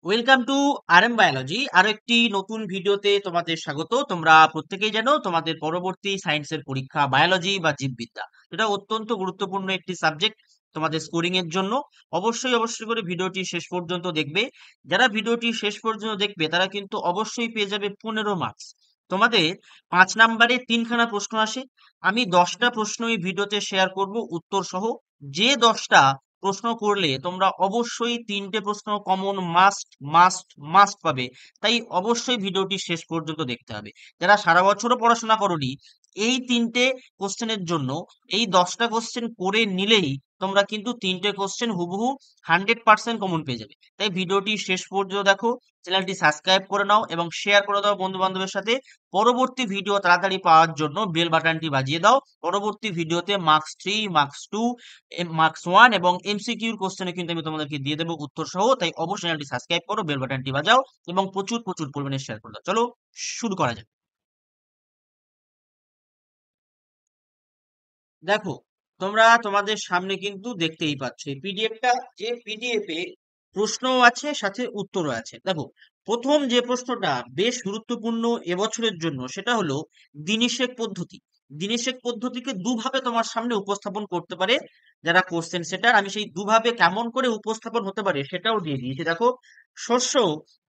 Welcome to RM biology. আরো একটি নতুন ভিডিওতে তোমাদের স্বাগত। তোমরা প্রত্যেকেই জানো তোমাদের পরবর্তী সায়েন্সের পরীক্ষা বায়োলজি বা জীববিদ্যা, এটা অত্যন্ত গুরুত্বপূর্ণ একটি সাবজেক্ট তোমাদের স্কোরিং এর জন্য। অবশ্যই করে ভিডিওটি শেষ পর্যন্ত দেখবে। যারা ভিডিওটি শেষ পর্যন্ত দেখবে তারা কিন্তু অবশ্যই পেয়ে যাবে 15 মার্কস। তোমাদের 5 নাম্বারে 3খানা প্রশ্ন আসে। আমি 10টা প্রশ্ন এই ভিডিওতে শেয়ার করব উত্তর সহ। যে 10টা প্রশ্ন করলে তোমরা অবশ্যই 3টে প্রশ্ন কমন মাস্ট মাস্ট মাস্ট পাবে। তাই অবশ্যই ভিডিওটি শেষ পর্যন্ত দেখতে হবে। যারা সারা বছরও পড়াশোনা করোনি, এই 3টে কোশ্চেনের জন্য এই 10টা কোশ্চেন করে নিলেই তোমরা কিন্তু 3টে কোশ্চেন হুবহু 100% কমন পেয়ে যাবে। তাই ভিডিওটি শেষ পর্যন্ত দেখো, চ্যানেলটি সাবস্ক্রাইব করে নাও এবং শেয়ার করে দাও বন্ধু বান্ধবের সাথে। পরবর্তী ভিডিও তাড়াতাড়ি পাওয়ার জন্য বেল বাটনটি বাজিয়ে দাও। পরবর্তী ভিডিওতে মার্কস 3, মার্কস 2, মার্কস 1 এবং এমসিকিউর কোশ্চেনে কিন্তু আমি তোমাদেরকে দিয়ে দেবো উত্তর সহ। তাই অবশ্যই চ্যানেলটি সাবস্ক্রাইব করো, বেল বাটনটি বাজাও এবং প্রচুর প্রচুর পরিমাণে শেয়ার করে দাও। চলো শুরু করা যাক। দেখো, তোমরা তোমাদের সামনে কিন্তু দেখতেই পাচ্ছ এই পিডিএফটা। যে পিডিএফ এ প্রশ্নও আছে সাথে উত্তরও আছে। দেখো, প্রথম যে প্রশ্নটা বেশ গুরুত্বপূর্ণ এবছরের জন্য সেটা হলো দিনিশেক পদ্ধতি। দিনিশেক পদ্ধতিকে দুভাবে তোমার সামনে উপস্থাপন করতে পারে যারা কোশ্চেন সেটার। আমি সেই দুভাবে কেমন করে উপস্থাপন হতে পারে সেটাও দিয়ে দিয়েছি। দেখো, শস্য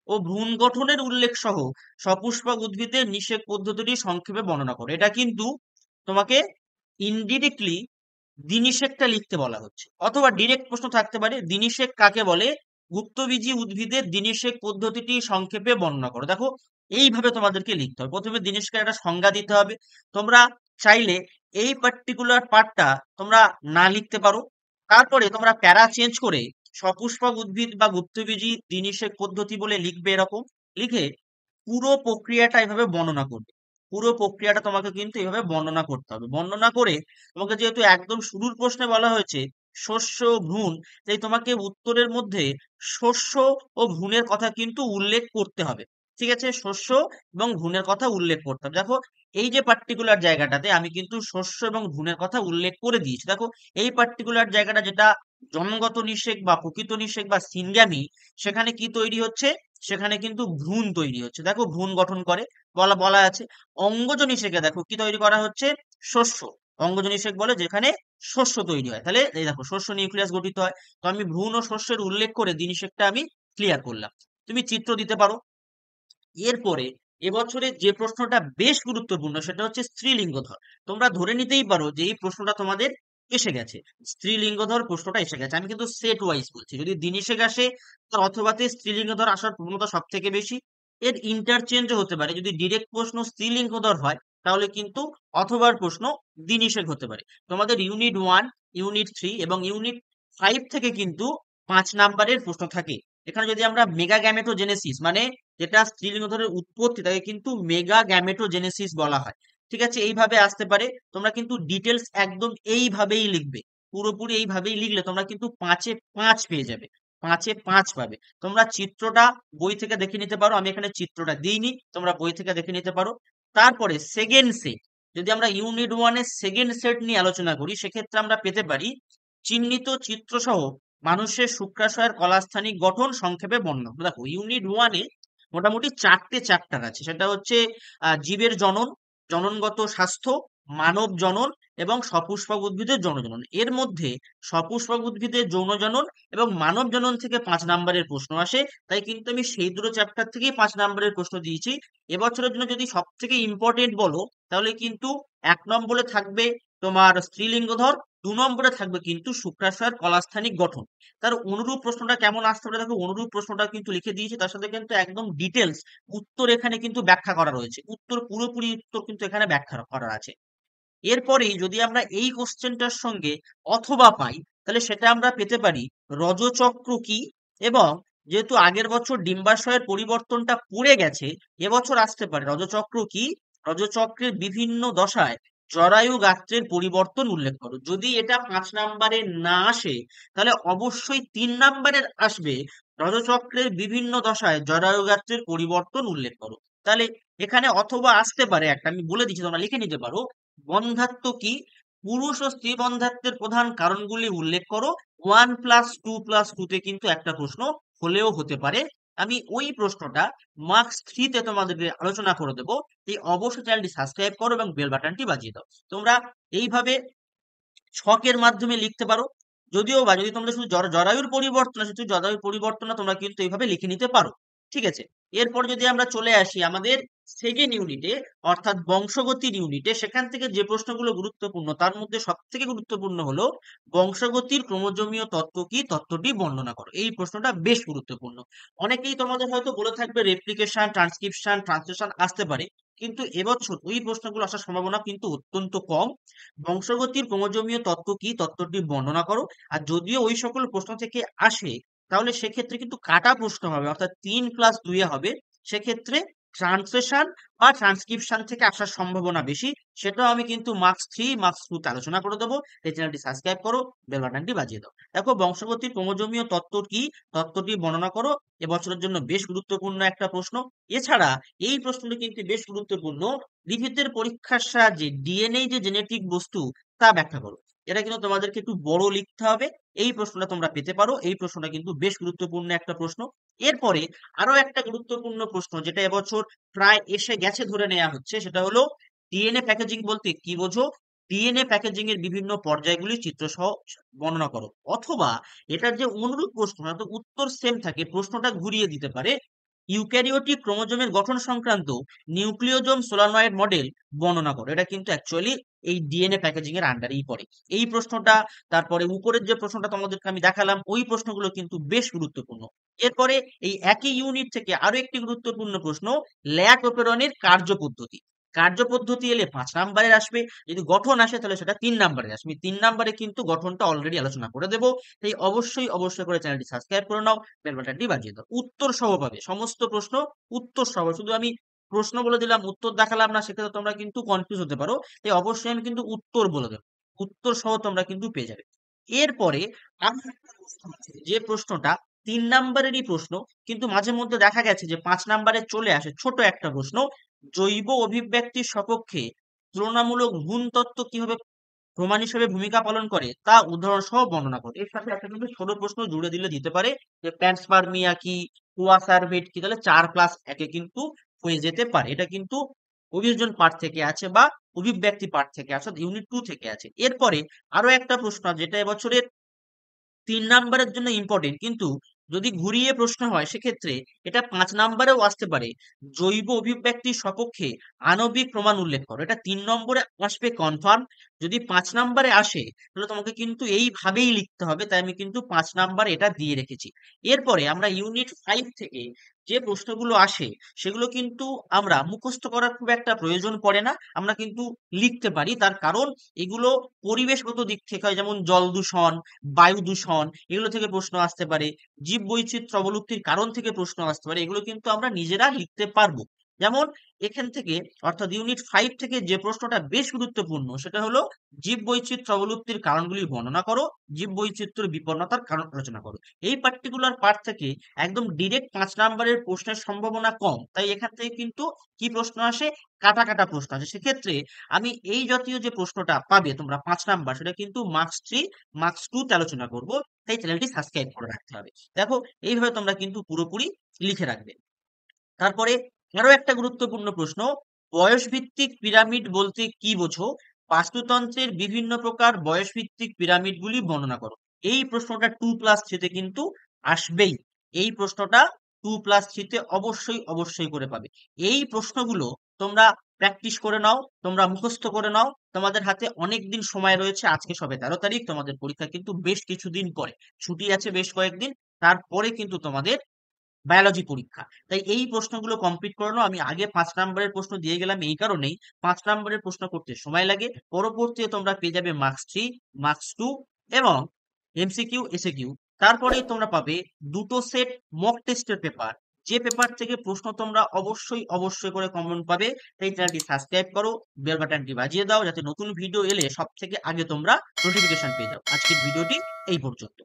ও ভ্রূণ গঠনের উল্লেখ সহ সপুষ্পক উদ্ভিদের নিষেক পদ্ধতিটি সংক্ষেপে বর্ণনা করো। এটা কিন্তু তোমাকে ইনডিরেক্টলি দিনিশেকটা লিখতে বলা হচ্ছে, অথবা ডিরেক্ট প্রশ্ন থাকতে পারে দিনিশেক কাকে বলে, গুপ্তবীজী উদ্ভিদের দিনিশেক পদ্ধতিটি সংক্ষেপে বর্ণনা করো। দেখো, এইভাবে তোমাদেরকে লিখতে হবে। প্রথমে দিনিশেকের একটা সংজ্ঞা দিতে হবে। তোমরা চাইলে এই পার্টিকুলার পার্টটা তোমরা না লিখতে পারো। তারপরে তোমরা প্যারা চেঞ্জ করে সপুষ্পক উদ্ভিদ বা গুপ্তবীজী দিনিশেক পদ্ধতি বলে লিখবে। এরকম লিখে পুরো প্রক্রিয়াটা এভাবে বর্ণনা করবে। পুরো প্রক্রিয়াটা তোমাকে কিন্তু এভাবে বর্ণনা করতে হবে। বর্ণনা করে তোমাকে, যেহেতু একদম শুরুর প্রশ্নে বলা হয়েছে শস্য ভ্রূণ, তাই তোমাকে উত্তরের মধ্যে শস্য ও ভ্রূণের কথা কিন্তু উল্লেখ করতে হবে। ঠিক আছে, শস্য এবং ভ্রূণের কথা উল্লেখ করতে হবে। দেখো, এই যে পার্টিকুলার জায়গাটাতে আমি কিন্তু শস্য এবং ভ্রূণের কথা উল্লেখ করে দিয়েছি। দেখো, এই পার্টিকুলার জায়গাটা যেটা জন্মগত নিষেক বা প্রকৃত নিষেক বা সিনগ্যামি, সেখানে কি তৈরি হচ্ছে, সেখানে কিন্তু ভ্রূণ তৈরি হচ্ছে। দেখো, ভ্রূণ গঠন করে বলা বলা আছে। অঙ্গজ নিষেকে দেখো কি তৈরি করা হচ্ছে, শস্য। অঙ্গজ নিষেক বলে যেখানে শস্য তৈরি হয়। তাহলে এই দেখো, শস্য নিউক্লিয়াস গঠিত হয়। তো আমি ভ্রূণ ও শস্যের উল্লেখ করে নিষেকটা আমি ক্লিয়ার করলাম। তুমি চিত্র দিতে পারো। এরপরে এবছরের যে প্রশ্নটা বেশ গুরুত্বপূর্ণ সেটা হচ্ছে স্ত্রীলিঙ্গধর। তোমরা ধরে নিতেই পারো যে এই প্রশ্নটা তোমাদের এসে গেছে। স্ত্রীলিঙ্গধর প্রশ্নটা এসে গেছে। আমি কিন্তু সেট ওয়াইজ বলছি। যদি দিনিশেক আসে তার অথবাতে স্ত্রীলিঙ্গধর আসার প্রবণতা সব থেকে বেশি। এর ইন্টারচেঞ্জও হতে পারে। যদি ডিরেক্ট প্রশ্ন স্ত্রীলিঙ্গধর হয় তাহলে কিন্তু অথবার প্রশ্ন দিনিশেক হতে পারে। তোমাদের ইউনিট 1, ইউনিট 3 এবং ইউনিট 5 থেকে কিন্তু 5 নাম্বারের প্রশ্ন থাকে। এখানে যদি আমরা মেগা গ্যামেটোজেনেসিস, মানে যেটা স্ত্রীলিঙ্গধরের উৎপত্তি, তাকে কিন্তু মেগা গ্যামেটোজেনেসিস বলা হয়। ঠিক আছে, এইভাবে আসতে পারে। তোমরা কিন্তু ডিটেলস একদম এইভাবেই লিখবে। পুরোপুরি এইভাবেই লিখলে তোমরা কিন্তু 5-এ 5 পেয়ে যাবে। 5-এ 5 পাবে। তোমরা চিত্রটা বই থেকে দেখে নিতে পারো। আমি এখানে চিত্রটা দিইনি, তোমরা বই থেকে দেখে নিতে পারো। তারপরে সেকেন্ড সেট, যদি আমরা ইউনিট 1 এর সেকেন্ড সেট নিয়ে আলোচনা করি, সেক্ষেত্রে আমরা পেতে পারি চিহ্নিত চিত্র সহ মানুষের শুক্রাশয়ের কলাস্থানিক গঠন সংক্ষেপে বর্ণনা করো। দেখো, ইউনিট 1-এ মোটামুটি 4টে চ্যাপ্টার আছে। সেটা হচ্ছে জীবের জনন, জননগত স্বাস্থ্য, মানব জনন এবং সপুষ্পক উদ্ভিদের যৌনজনন। এর মধ্যে সপুষ্পক উদ্ভিদের যৌনজনন এবং মানব জনন থেকে 5 নাম্বারের প্রশ্ন আসে। তাই কিন্তু আমি সেই দুটো চ্যাপ্টার থেকেই 5 নাম্বারের প্রশ্ন দিয়েছি। এবছরের জন্য যদি সব থেকে ইম্পর্টেন্ট বলো, তাহলে কিন্তু 1 নম্বরে থাকবে তোমার স্ত্রীলিঙ্গধর, 2 নম্বরে থাকবে কিন্তু শুক্রাশয়ের কলাস্থানিক গঠন। তার অনুরূপ প্রশ্নটা কেমন আসতে পারে দেখো, অনুরূপ প্রশ্নটা কিন্তু লিখে দিয়েছি। তার সাথে কিন্তু একদম ডিটেলস উত্তর এখানে কিন্তু ব্যাখ্যা করা রয়েছে। উত্তর, পুরোপুরি উত্তর কিন্তু এখানে ব্যাখ্যা করা আছে। এরপরেই যদি আমরা এই কোশ্চেনটার সঙ্গে অথবা পাই, তাহলে সেটা আমরা পেতে পারি রজচক্র কি। এবং যেহেতু আগের বছর ডিম্বাশয়ের পরিবর্তনটা পড়ে গেছে, এবছর আসতে পারে রজচক্র কি, রজচক্রের বিভিন্ন দশায় জরায়ু গাত্রের পরিবর্তন উল্লেখ করো। যদি এটা 5 নাম্বারে না আসে, তাহলে অবশ্যই 3 নাম্বারের আসবে রজচক্রের বিভিন্ন দশায় জরায়ু গাত্রের পরিবর্তন উল্লেখ করো। তাহলে এখানে অথবা আসতে পারে একটা, আমি বলে দিচ্ছি, তোমরা লিখে নিতে পারো। বন্ধ্যাত্ব কি, পুরুষ ও স্ত্রী বন্ধ্যাত্বের প্রধান কারণগুলি উল্লেখ করো। 1+2+2 তে কিন্তু একটা প্রশ্ন হলেও হতে পারে। আমি ওই প্রশ্নটা মার্কস 3 তে তোমাদেরকে আলোচনা করে দেবো। এই অবশ্যই চ্যানেলটি সাবস্ক্রাইব করো এবং বেল বাটনটি বাজিয়ে দাও। তোমরা এইভাবে ছকের মাধ্যমে লিখতে পারো। যদিও বা যদি তোমরা শুধু জরায়ুর পরিবর্তন শুধু জরায়ুর পরিবর্তন তোমরা কিন্তু এইভাবে লিখে নিতে পারো। ঠিক আছে, এরপর যদি আমরা চলে আসি আমাদের সেকেন্ড ইউনিটে অর্থাৎ বংশগতির ইউনিটে, সেখান থেকে যে প্রশ্নগুলো গুরুত্বপূর্ণ তার মধ্যে সব থেকে গুরুত্বপূর্ণ হলো বংশগতির ক্রোমোজোমীয় তত্ত্ব কি, তত্ত্বটি বর্ণনা করো। এই প্রশ্নটা বেশ গুরুত্বপূর্ণ। অনেকেই তোমাদের হয়তো বলে থাকবে রেপ্লিকেশন, ট্রান্সক্রিপশন, ট্রান্সলেশন আসতে পারে, কিন্তু এবছর ওই প্রশ্নগুলো আসার সম্ভাবনা কিন্তু অত্যন্ত কম। বংশগতির ক্রোমোজোমীয় তত্ত্ব কি, তত্ত্বটি বর্ণনা করো। আর যদিও ওই সকল প্রশ্ন থেকে আসে, তাহলে সেক্ষেত্রে কিন্তু কাটা প্রশ্ন হবে, অর্থাৎ 3+2 হবে। সেক্ষেত্রে ট্রান্সলেশন বা ট্রান্সক্রিপশন থেকে আসার সম্ভাবনা বেশি। সেটাও আমি কিন্তু মার্কস 3, মার্কস 2 তে আলোচনা করে দেবো। এই চ্যানেলটি সাবস্ক্রাইব করো, বেল বাটনটি বাজিয়ে দাও। দেখো, বংশগতির ক্রোমোজোমীয় তত্ত্ব কি, তত্ত্বটি বর্ণনা করো এবছরের জন্য বেশ গুরুত্বপূর্ণ একটা প্রশ্ন। এছাড়া এই প্রশ্নটি কিন্তু বেশ গুরুত্বপূর্ণ, লিখিতের পরীক্ষার সাহায্যে ডিএনএ যে জেনেটিক বস্তু তা ব্যাখ্যা করো। এটা কিন্তু তোমাদেরকে একটু বড় লিখতে হবে। এই প্রশ্নটা তোমরা পেতে পারো, এই প্রশ্নটা কিন্তু বেশ গুরুত্বপূর্ণ একটা প্রশ্ন। এরপরে আরো একটা গুরুত্বপূর্ণ প্রশ্ন যেটা এবছর প্রায় এসে গেছে ধরে নেওয়া হচ্ছে, সেটা হলো ডিএনএ প্যাকেজিং বলতে কি বোঝো, ডিএনএ প্যাকেজিং এর বিভিন্ন পর্যায়গুলি চিত্রসহ বর্ণনা করো। অথবা এটার যে অনুরূপ প্রশ্ন উত্তর সেম থাকে, প্রশ্নটা ঘুরিয়ে দিতে পারে, ইউক্যারিওটিক ক্রোমোজোমের গঠন সংক্রান্ত নিউক্লিওজোম সোলানয়েড মডেল বর্ণনা করো। এটা কিন্তু অ্যাকচুয়ালি এই ডিএনএ প্যাকেজিং এর আন্ডারেই পড়ে এই প্রশ্নটা। তারপরে উপরের যে প্রশ্নটা তোমাদেরকে আমি দেখালাম, ওই প্রশ্নগুলো কিন্তু বেশ গুরুত্বপূর্ণ। এরপরে এই একই ইউনিট থেকে আরো একটি গুরুত্বপূর্ণ প্রশ্ন, ল্যাক অপেরনের কার্যপদ্ধতি। কার্যপদ্ধতি এলে 5 নাম্বারের আসবে, যদি গঠন আসে তাহলে সেটা 3 নাম্বারের আসবে। 3 নাম্বারে কিন্তু গঠনটা অলরেডি আলোচনা করে দেবো। তাই অবশ্যই অবশ্যই করে চ্যানেলটি সাবস্ক্রাইব করে নাও, বেল বাটনটি বাজিয়ে দাও। উত্তর সহ পাবে, সমস্ত প্রশ্ন উত্তর সহ। শুধু আমি প্রশ্ন বলে দিলাম, উত্তর দেখালাম না, সেক্ষেত্রে তোমরা কিন্তু কনফিউজ হতে পারো। তাই অবশ্যই আমি কিন্তু উত্তর বলে দেবো, উত্তর সহ তোমরা কিন্তু পেয়ে যাবে। এরপরে আর একটা প্রশ্ন আছে, যে প্রশ্নটা 3 নাম্বারেরই প্রশ্ন, কিন্তু মাঝে মধ্যে দেখা গেছে যে 5 নাম্বারে চলে আসে ছোট একটা প্রশ্ন, জৈব অভিব্যক্তির সপক্ষে তুলনামূলক গুণ তত্ত্ব কিভাবে প্রমাণ হিসেবে ভূমিকা পালন করে তা উদাহরণ সহ বর্ণনা করে। এর সাথে একটা কিন্তু ছোট প্রশ্ন জুড়ে দিলে দিতে পারে যে প্যান্সপার্মিয়া কি, কোয়াসারভেট কি, তাহলে 4+1 কিন্তু হয়ে যেতে পারে। এটা কিন্তু অভিযোজন পাঠ থেকে আছে বা অভিব্যক্তি পাঠ থেকে আছে, ইউনিট 2 থেকে আছে। এরপরে আরো একটা প্রশ্ন যেটা এবছরের 3 নাম্বারের জন্য ইম্পর্টেন্ট, কিন্তু যদি ঘুরিয়ে প্রশ্ন হয় সেক্ষেত্রে এটা 5 নাম্বারেও আসতে পারে, জৈব অভিব্যক্তির সপক্ষে আণবিক প্রমাণ উল্লেখ করো। এটা 3 নম্বরে আসবে কনফার্ম। যদি 5 নাম্বারে আসে তাহলে তোমাকে কিন্তু এইভাবেই লিখতে হবে, তাই আমি কিন্তু 5 নাম্বারে এটা দিয়ে রেখেছি। এরপরে আমরা ইউনিট 5 থেকে যে প্রশ্নগুলো আসে সেগুলো কিন্তু আমরা মুখস্থ করার খুব একটা প্রয়োজন পড়ে না, আমরা কিন্তু লিখতে পারি। তার কারণ এগুলো পরিবেশগত দিক থেকে হয়, যেমন জল দূষণ, বায়ু দূষণ, এগুলো থেকে প্রশ্ন আসতে পারে। জীব বৈচিত্র্য অবলুপ্তির কারণ থেকে প্রশ্ন আসতে পারে, এগুলো কিন্তু আমরা নিজেরা লিখতে পারবো। যেমন এখান থেকে অর্থাৎ ইউনিট 5 থেকে যে প্রশ্নটা বেশ গুরুত্বপূর্ণ সেটা হলো জীব বৈচিত্র্য অবলুপ্তির কারণগুলি বর্ণনা করো, জীব বৈচিত্র্যের বিপন্নতার কারণ আলোচনা করো। এই পার্টিকুলার পার্ট থেকে একদম ডিরেক্ট 5 নাম্বারের প্রশ্নের সম্ভাবনা কম, তাই এখান থেকে কিন্তু কি প্রশ্ন আসে, কাটা কাটা প্রশ্ন আসে। সেক্ষেত্রে আমি এই জাতীয় যে প্রশ্নটা পাবে তোমরা 5 নাম্বার, সেটা কিন্তু মার্কস 3, মার্কস 2 তে আলোচনা করব। তাই চ্যানেলটি সাবস্ক্রাইব করে রাখতে হবে। দেখো, এইভাবে তোমরা কিন্তু পুরোপুরি লিখে রাখবে। তারপরে আরো একটা গুরুত্বপূর্ণ প্রশ্ন, বয়সভিত্তিক পিরামিড বলতে কি বোঝো, বাস্তুতন্ত্রের বিভিন্ন প্রকার বয়সভিত্তিক পিরামিডগুলি বর্ণনা করো। এই প্রশ্নটা 2+3 তে কিন্তু আসবেই। এই প্রশ্নটা 2+3 তে অবশ্যই অবশ্যই করে পাবে। এই প্রশ্নগুলো তোমরা প্র্যাকটিস করে নাও, তোমরা মুখস্থ করে নাও। তোমাদের হাতে অনেক দিন সময় রয়েছে, আজকে সবে 13 তারিখ, তোমাদের পরীক্ষা কিন্তু বেশ কিছুদিন পরে, ছুটি আছে বেশ কয়েকদিন, তারপরে কিন্তু তোমাদের বায়োলজি পরীক্ষা। তাই এই প্রশ্নগুলো কমপ্লিট করে নাও। আমি আগে 5 নাম্বারের প্রশ্ন দিয়ে গেলাম এই কারণেই, 5 নাম্বারের প্রশ্ন করতে সময় লাগে। পরবর্তীতে তোমরা পেয়ে যাবে মার্কস 3, মার্কস 2 এবং এমসিকিউ, এসএকিউ। তারপরেই তোমরা পাবে দুটো সেট মক টেস্টের পেপার, যে পেপার থেকে প্রশ্ন তোমরা অবশ্যই অবশ্যই করে কমন পাবে। তাই চ্যানেলটি সাবস্ক্রাইব করো, বেল বাটনটি বাজিয়ে দাও, যাতে নতুন ভিডিও এলে সব থেকে আগে তোমরা নোটিফিকেশন পেয়ে যাও। আজকের ভিডিওটি এই পর্যন্ত।